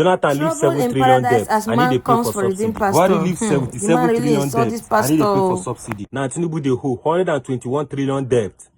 Jonathan leaves 7 trillion debt and he dey pay for subsidy. Buhari leaves 77 trillion debt and he dey pay for subsidy. Now Tinubu dey hold 121 trillion debt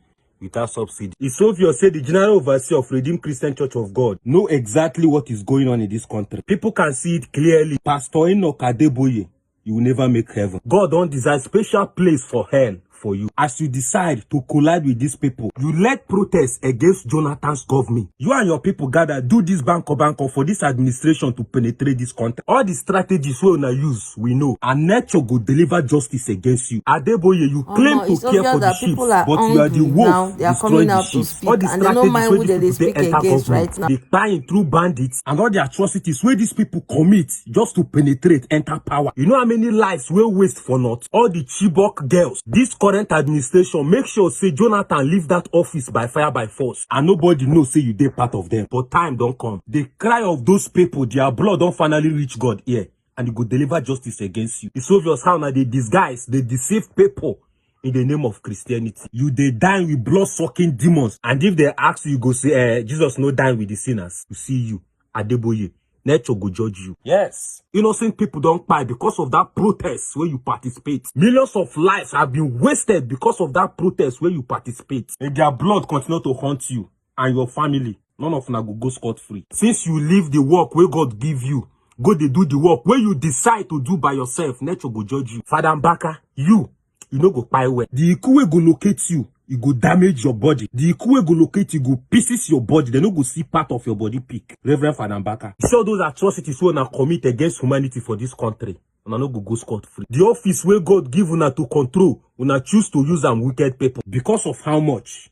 without subsidy. It's obvious say the General Overseer of Redeemed Christian Church of God know exactly what is going on in this country. People can see it clearly. Pastor Enoch Adeboye, you will never make heaven. God don't design special place for hell for you. As you decide to collide with these people, you led protests against Jonathan's government. You and your people gather, do this banker for this administration to penetrate this country. All the strategies we wanna use, we know. And nature go deliver justice against you. Adeboye, you claim to care for the sheep, but you are the wolf destroying the sheep. All the strategies where they enter government, right now. They tie through bandits and all the atrocities where these people commit just to penetrate, enter power. You know how many lives we waste for naught? All the Chibok girls, this current administration make sure say Jonathan leave that office by fire by force and nobody knows say you dey part of them. But time don't come. The cry of those people, their blood don't finally reach God here and he go deliver justice against you. It's obvious how now they disguise, they deceive people in the name of Christianity. You they dine with blood-sucking demons, and if they ask you, go say Jesus no dine with the sinners. You see you Adeboye, nature go judge you. Yes, innocent people don't cry because of that protest where you participate. Millions of lives have been wasted because of that protest where you participate. And their blood continue to haunt you and your family. None of them go scot-free. Since you leave the work where God give you, go they do the work where you decide to do by yourself, nature go judge you. Father Mbaka, you no go pay well. The Ikue go locate you. You go damage your body. The Ikue go locate you, go pieces your body. They no go see part of your body peak. Reverend Father Mbaka. You see all those atrocities we una commit against humanity for this country. Una no go scot-free. The office where God give una to control, una choose to use them wicked people. Because of how much?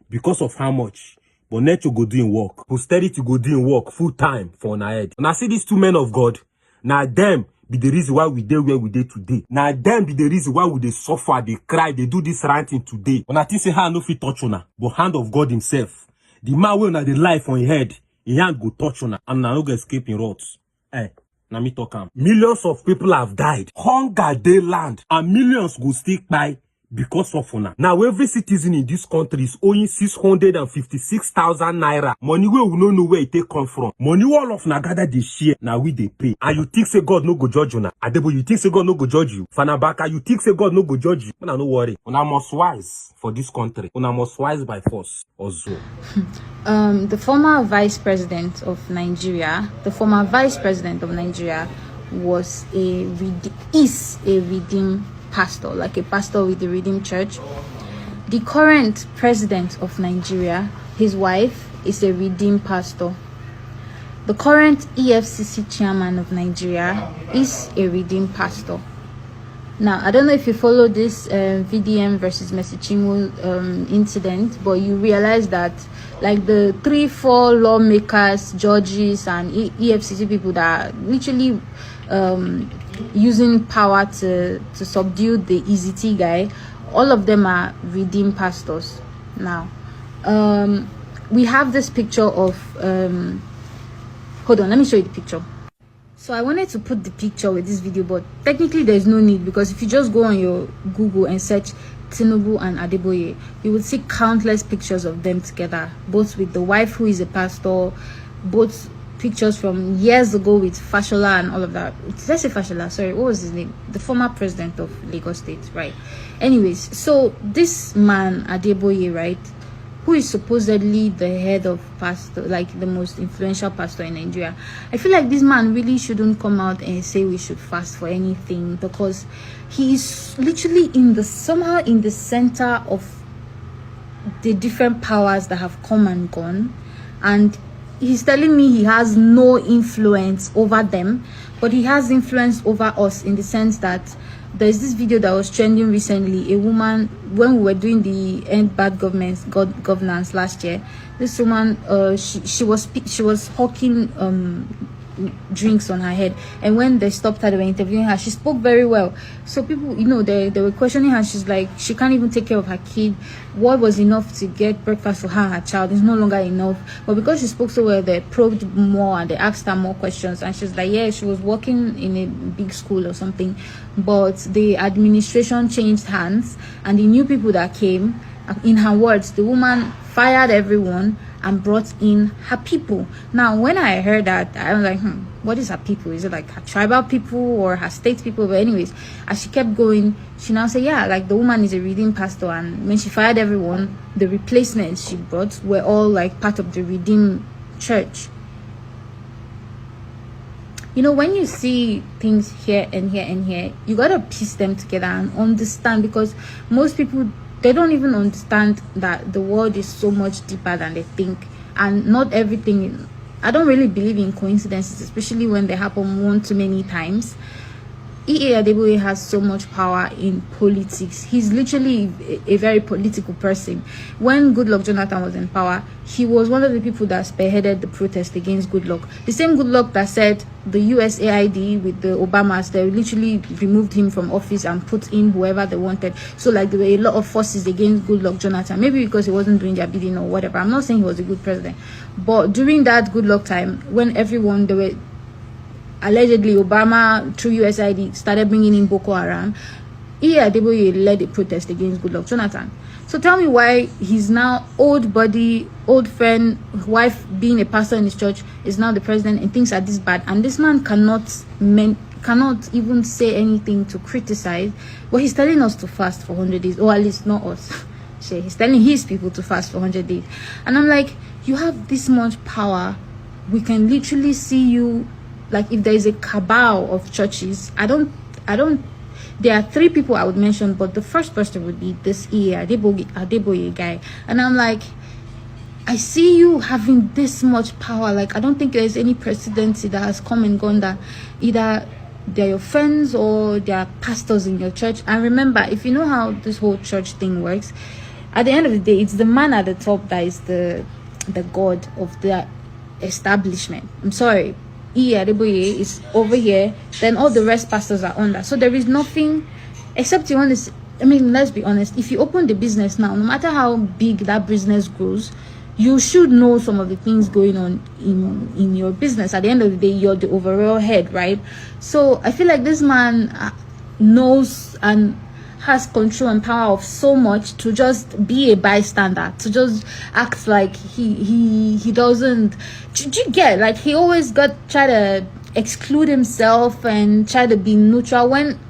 Because of how much? But nature go doing work. Posterity go doing work full time for una head. And I see these two men of God. Now them be the reason why we dey where we dey today. Now them be the reason why we dey suffer, they cry, they do this ranting today. When I think say hand no fit touch una, but hand of God himself. The man wey una the life on his head, his hand go touch una, and una no go escape in wrath. Now me talk am. Millions of people have died. Hunger dey land, and millions go still kpai because of una. Now every citizen in this country is owing 656,000 naira. Money where we no know where it take come from. Money all of na gather they share. Now we they pay. And you think say God no go judge you na? Adebo, you think say God no go judge you? Fanabaka, you think say God no go judge you? Una no worry. Una must wise for this country. Una must wise by force. Also. The former vice president of Nigeria, was is a redeemed pastor, like a pastor with the Redeemed Church. The current president of Nigeria, his wife, is a redeemed pastor. The current EFCC chairman of Nigeria is a redeemed pastor. Now, I don't know if you follow this VDM versus Mercy Chinwo incident, but you realize that like the 3-4 lawmakers, judges, and EFCC people that are literally using power to subdue the EZT guy, all of them are redeemed pastors. Now, we have this picture of hold on, let me show you the picture. So I wanted to put the picture with this video, but technically there's no need, because if you just go on your Google and search Tinubu and Adeboye, you will see countless pictures of them together, both with the wife who is a pastor, both pictures from years ago with Fashola and all of that. Let's say Fashola, sorry, what was his name? The former president of Lagos State, right? Anyways, so this man Adeboye, right, who is supposedly the head of pastor, like the most influential pastor in Nigeria, I feel like this man really shouldn't come out and say we should fast for anything, because he is literally somehow in the center of the different powers that have come and gone, and he's telling me he has no influence over them, but he has influence over us, in the sense that there's this video that was trending recently. A woman, when we were doing the End Bad Governance last year, this woman, she was hawking drinks on her head, and when they stopped her, they were interviewing her, she spoke very well. So people, you know, they were questioning her. She's like, she can't even take care of her kid. What was enough to get breakfast for her and her child is no longer enough. But because she spoke so well, they probed more and they asked her more questions, and she's like, yeah, she was working in a big school or something, but the administration changed hands and the new people that came, in her words, the woman fired everyone and brought in her people. Now, when I heard that, I was like, what is her people? Is it like her tribal people or her state people? But anyways, as she kept going, she now said, yeah, like the woman is a redeemed pastor, and when she fired everyone, the replacements she brought were all like part of the redeemed church. You know, when you see things here and here and here, you gotta piece them together and understand, because most people, they don't even understand that the world is so much deeper than they think, and not everything. I don't really believe in coincidences, especially when they happen one too many times. Adeboye has so much power in politics. He's literally a very political person. When Goodluck Jonathan was in power, he was one of the people that spearheaded the protest against Goodluck. The same Goodluck that said the USAID with the Obamas, they literally removed him from office and put in whoever they wanted. So like there were a lot of forces against Goodluck Jonathan, maybe because he wasn't doing their bidding or whatever. I'm not saying he was a good president, but during that Goodluck time, when everyone, they were allegedly Obama through USAID started bringing in Boko Haram, Adeboye led a protest against Goodluck Jonathan. So tell me why he's now old buddy, old friend, wife being a pastor in his church, is now the president, and things are this bad, and this man cannot even say anything to criticize. But he's telling us to fast for 100 days, or at least not us. He's telling his people to fast for 100 days. And I'm like, you have this much power. We can literally see you. Like, if there is a cabal of churches, I don't, there are 3 people I would mention, but the first person would be this Adeboye guy. And I'm like, I see you having this much power. Like, I don't think there's any presidency that has come and gone that either they're your friends or they're pastors in your church. And remember, if you know how this whole church thing works, at the end of the day, it's the man at the top that is the god of the establishment. I'm sorry, Adeboye is over here, then all the rest pastors are under. So there is nothing except you want to. I mean, let's be honest. If you open the business now, no matter how big that business grows, you should know some of the things going on in your business. At the end of the day, you're the overall head, right? So I feel like this man knows and has control and power of so much to just be a bystander, to just act like he doesn't. Do you get, like, he always try to exclude himself and try to be neutral, when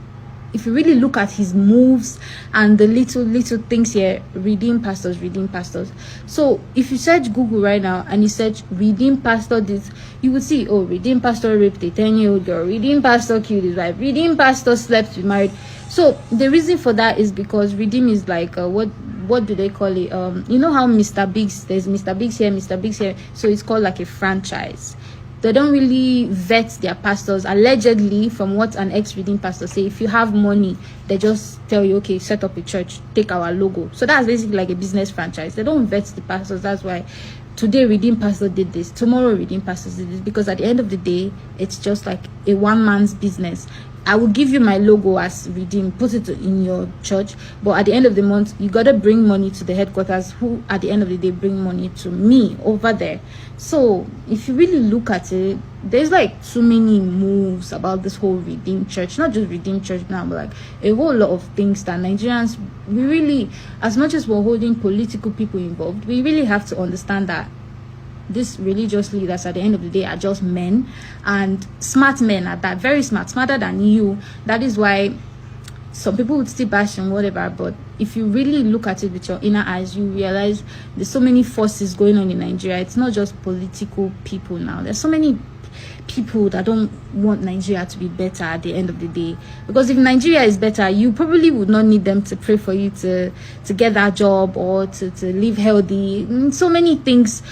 if you really look at his moves and the little things here, redeemed pastors. So if you search Google right now and you search redeemed pastor this, you would see, oh, redeemed pastor raped a 10-year-old girl, redeemed pastor killed his wife, redeemed pastor slept with married. So the reason for that is because redeem is like what do they call it? You know how Mr. Biggs, there's Mr. Biggs here, Mr. Biggs here. So it's called like a franchise. They don't really vet their pastors. Allegedly, from what an ex-redeemed pastor say, if you have money, they just tell you, okay, set up a church, take our logo. So that's basically like a business franchise. They don't vet the pastors. That's why today redeemed pastor did this, tomorrow redeemed pastors did this, because at the end of the day, it's just like a one man's business. I will give you my logo as redeemed, put it in your church, but at the end of the month, you gotta bring money to the headquarters, who at the end of the day bring money to me over there. So if you really look at it, there's like too many moves about this whole redeemed church, not just redeemed church now, but like a whole lot of things that Nigerians, we really, as much as we're holding political people involved, we really have to understand that these religious leaders at the end of the day are just men, and smart men at that, very smart, smarter than you. That is why some people would still bash and whatever, but if you really look at it with your inner eyes, you realize there's so many forces going on in Nigeria. It's not just political people now. There's so many people that don't want Nigeria to be better at the end of the day, because if Nigeria is better, you probably would not need them to pray for you to get that job or to live healthy. So many things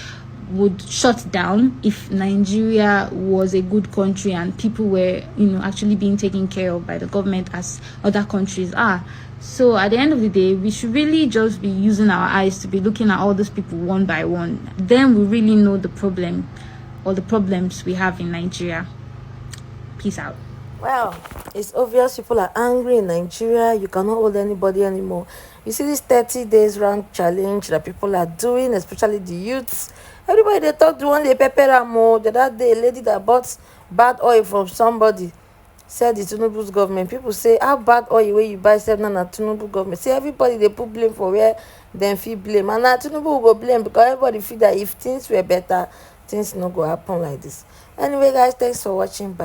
would shut down if Nigeria was a good country and people were, actually being taken care of by the government as other countries are. So at the end of the day, we should really just be using our eyes to be looking at all those people one by one. Then we really know the problem or the problems we have in Nigeria. Peace out. Well, it's obvious people are angry in Nigeria. You cannot hold anybody anymore. You see this 30 days round challenge that people are doing, especially the youths. Everybody, they talk to one day pepper and the other day, a lady that bought bad oil from somebody said the Tinubu's government. People say, how bad oil where you buy 7 and Tinubu government? See, everybody they put blame for where them feel blame. And now Tinubu will go blame because everybody feel that if things were better, things not go happen like this. Anyway guys, thanks for watching. Bye.